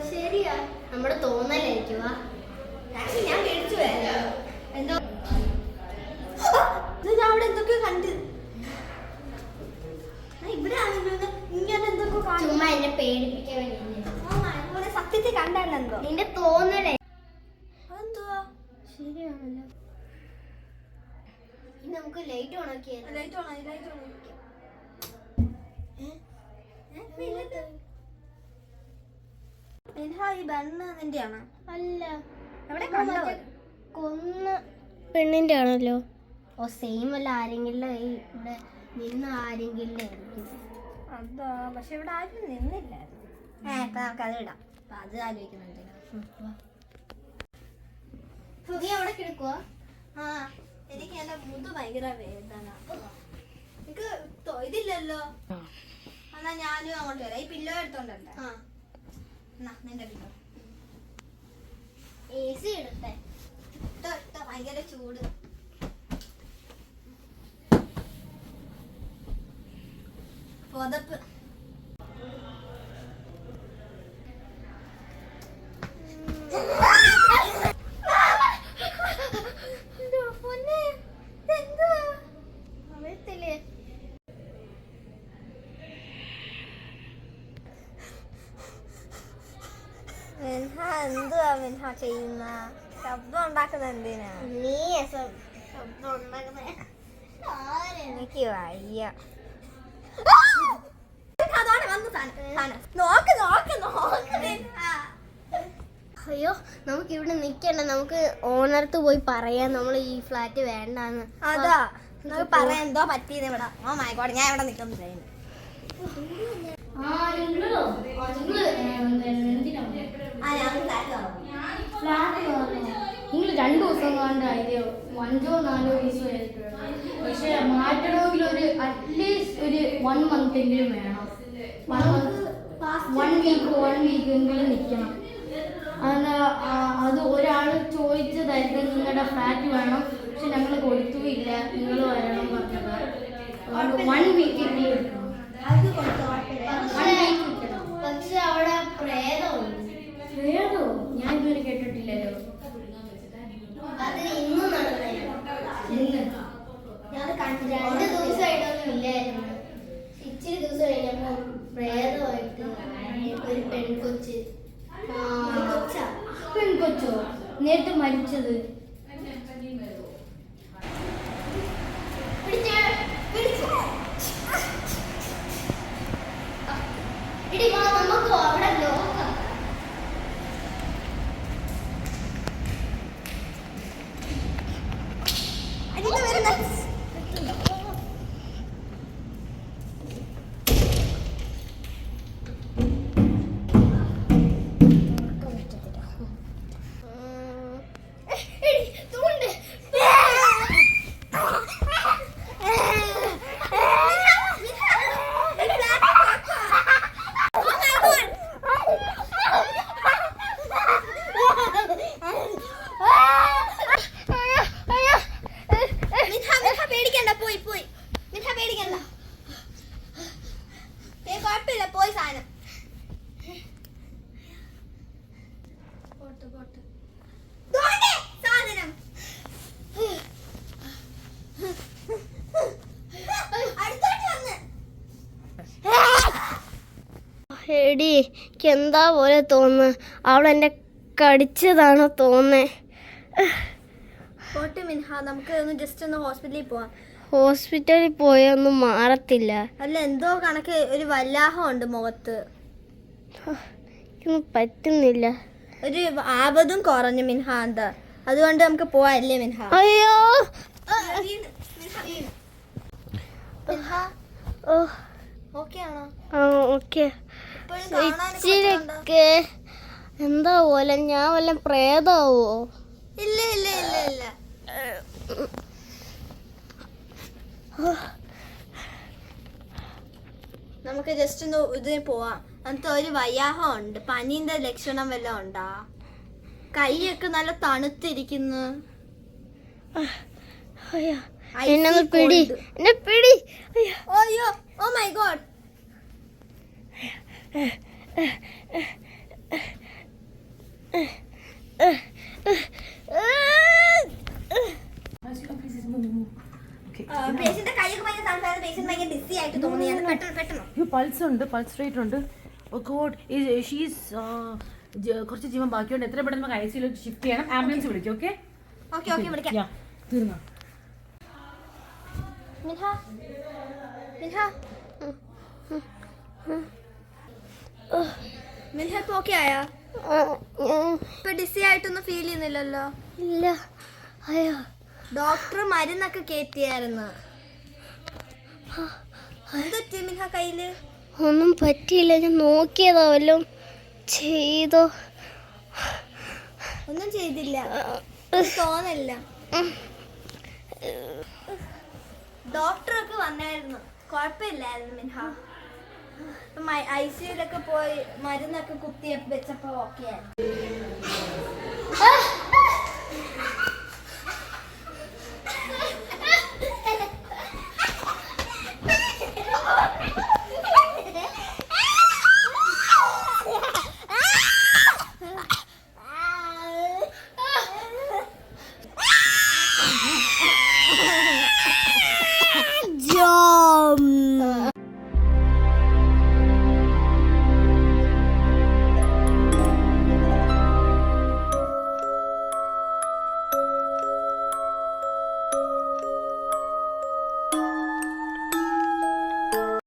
ശരിയാ, നമ്മുടെ തോന്നലായിരിക്കും. ഞാൻ പേടിച്ചു പോയാലോ എന്തോ. ഞാൻ അവിടെ എന്തൊക്കെയോ കണ്ട്. ഇവിടെ ആണെങ്കിലും ഇങ്ങനെ എന്തൊക്കെ ചുമ്മാ എന്നെ പേടിപ്പിക്കാൻ വേണ്ടി സത്യത്തിൽ കണ്ടല്ലോ. നിന്റെ തോന്നലേ അതെന്തുവാ? ശരിയാണല്ലോ. ഇനി നമുക്ക് ലൈറ്റ് ഓണാക്കിയാലോ? ലൈറ്റ് ഓണാക്കിയാലോ? ഈ ബണ്ണ് നിന്റെയാണോ? അല്ല, കൊന്ന പെണ്ണിന്റെ ആണല്ലോ. ഓ സെയിം അല്ല. ആരെങ്കിലും ഇവിടെ നിന്ന് ആരെങ്കിലും ആയിരിക്കും. അതാ, പക്ഷെ ഇവിടെ ആരും നിന്നില്ലായിരുന്നു. നമുക്ക് അത് ഇടാം. അത് ആലോചിക്കുന്നുണ്ട്. നീ അവിടെ കിടക്കുവാ? ആ, എനിക്ക് എന്റെ മുത് ഭയങ്കര വേദന. എനിക്ക് ഇതില്ലല്ലോ. എന്നാ ഞാനും അങ്ങോട്ട് വരാം. ഈ പില്ലോ എടുത്തോണ്ടല്ലേ? നിന്റെ പില്ലോ. AC എടുത്തേ. ഭയങ്കര ചൂട്. പുതപ്പ്. എന്തുവാ മിൻഹ ചെയ്യുന്ന? ശബ്ദം ഉണ്ടാക്കുന്ന എന്തിനാ? നീ ശബ്ദം ഉണ്ടാക്കുന്ന. എനിക്ക് വയ്യ. അയ്യോ, നമുക്ക് ഇവിടെ നിക്കണ്ട. നമുക്ക് ഓണർത്ത് പോയി പറയാം നമ്മൾ ഈ ഫ്ലാറ്റ് വേണ്ടാന്ന്. അതാ നമുക്ക് പറയാം എന്തോ പറ്റിയത് ഇവിടെ. ഓ മൈ ഗോഡ്, ഞാൻ ഇവിടെ നിൽക്കുന്നു. നിങ്ങൾ 2 ദിവസം കൊണ്ട് 5 or 4 ദിവസം. പക്ഷെ മാറ്റണമെങ്കിൽ ഒരു അറ്റ്ലീസ്റ്റ് ഒരു 1 month എങ്കിലും വേണം. 1 week എങ്കിലും നിൽക്കണം. അത് ഒരാൾ ചോദിച്ചതായിരുന്നു, നിങ്ങളുടെ ഫ്ലാറ്റ് വേണം, പക്ഷെ ഞങ്ങൾ കൊടുത്തുമില്ല, നിങ്ങൾ വരണം പറഞ്ഞത്. 1 week എങ്കിലും എടുക്കണം. പക്ഷെ അവിടെ പ്രേതമുണ്ട്. പ്രേതോ? ഞാൻ ഇതുവരെ കേട്ടിട്ടില്ലല്ലോ. അത് ഇന്ന് നടന്നേ. ഇന്ന് ഞാൻ 2 ദിവസമായിട്ടൊന്നും ഇല്ലായിരുന്നു. ഇച്ചിരി ദിവസം കഴിഞ്ഞപ്പോ പ്രേതമായിട്ട് ഒരു പെൺകൊച്ച്. പെൺകൊച്ചോ? നേരത്തെ മരിച്ചത്? നമുക്ക് അവിടെ നോക്കാം. പോയി സാധനം സാധനം എടി, എനിക്ക് എന്താ പോലെ തോന്നുന്നു. അവളെന്നെ കടിച്ചതാണോ തോന്നേ. മിൻഹ, നമുക്ക് ഒന്ന് ജസ്റ്റ് ഒന്ന് ഹോസ്പിറ്റലിൽ പോവാം. ഹോസ്പിറ്റലിൽ പോയൊന്നും മാറത്തില്ല. അല്ല, എന്തോ കണക്ക് ഒരു വല്ലാഹം ഉണ്ട് മുഖത്ത്. പറ്റുന്നില്ല. ഒരു ആപതും കുറഞ്ഞു മിൻഹ. എന്താ അതുകൊണ്ട് നമുക്ക് പോവാല്ലേ മിൻഹ? അയ്യോ, ഇച്ചിരിയൊക്കെ എന്താ പോലെ. ഞാൻ വല്ല പ്രേതാവോ? ഇല്ല ഇല്ല ഇല്ല ഇല്ല. നമുക്ക് ജസ്റ്റ് ഒന്ന് ഇതിന് പോവാം. എന്നിട്ട് ഒരു വയ്യാഹം ഉണ്ട്. പനീന്റെ ലക്ഷണം വല്ലതും ഉണ്ടാ? കൈയൊക്കെ നല്ല തണുത്തിരിക്കുന്നു. എന്നെ പിടി, എന്നെ പിടി. അയ്യോ, ഓ മൈ ഗോഡ്. പേഷ്യന്റെ കൈയൊക്കെ ഭയങ്കര തണുപ്പായിരുന്നു. പേഷ്യന്റ് ഭയങ്കര ഡിസി ആയിട്ട് തോന്നിയാണ്. പെട്ടെന്ന് പൾസ് ഉണ്ട്, പൾസ് റേറ്റ് ഉണ്ട്. ഓ ഗോഡ്, ഷീസ് കുറച്ച് ജീവൻ ബാക്കിയുണ്ട്. എത്ര പെട്ടെന്ന് നമുക്ക് ഐസിയിലേക്ക് ഷിഫ്റ്റ് ചെയ്യണം. ആംബുലൻസ് വിളിക്കും. ഓക്കെ ഓക്കെ ഓക്കെ വിളിക്കാം. തീർന്നോ? മിൻഹ മിൻഹ മിൻഹ ഇപ്പൊ ഓക്കെ ആയാ? ഇപ്പൊ ഡിസി ആയിട്ടൊന്നും ഫീൽ ചെയ്യുന്നില്ലല്ലോ? ഇല്ല. അയ്യോ, ഡോക്ടർ മരുന്നൊക്കെ കേറ്റിയായിരുന്നു. എന്തൊക്കെ മിൻഹ കയ്യില്? ഒന്നും പറ്റിയില്ല. ഞാൻ നോക്കിയതോ വല്ലതും ചെയ്തോ? ഒന്നും ചെയ്തില്ല, തോന്നില്ല. ഡോക്ടറൊക്കെ വന്നായിരുന്നു, കുഴപ്പമില്ലായിരുന്നു മിൻഹ. ഐസിയുലൊക്കെ പോയി മരുന്നൊക്കെ കുത്തി വെച്ചപ്പോ ഓക്കെ ആയിരുന്നു.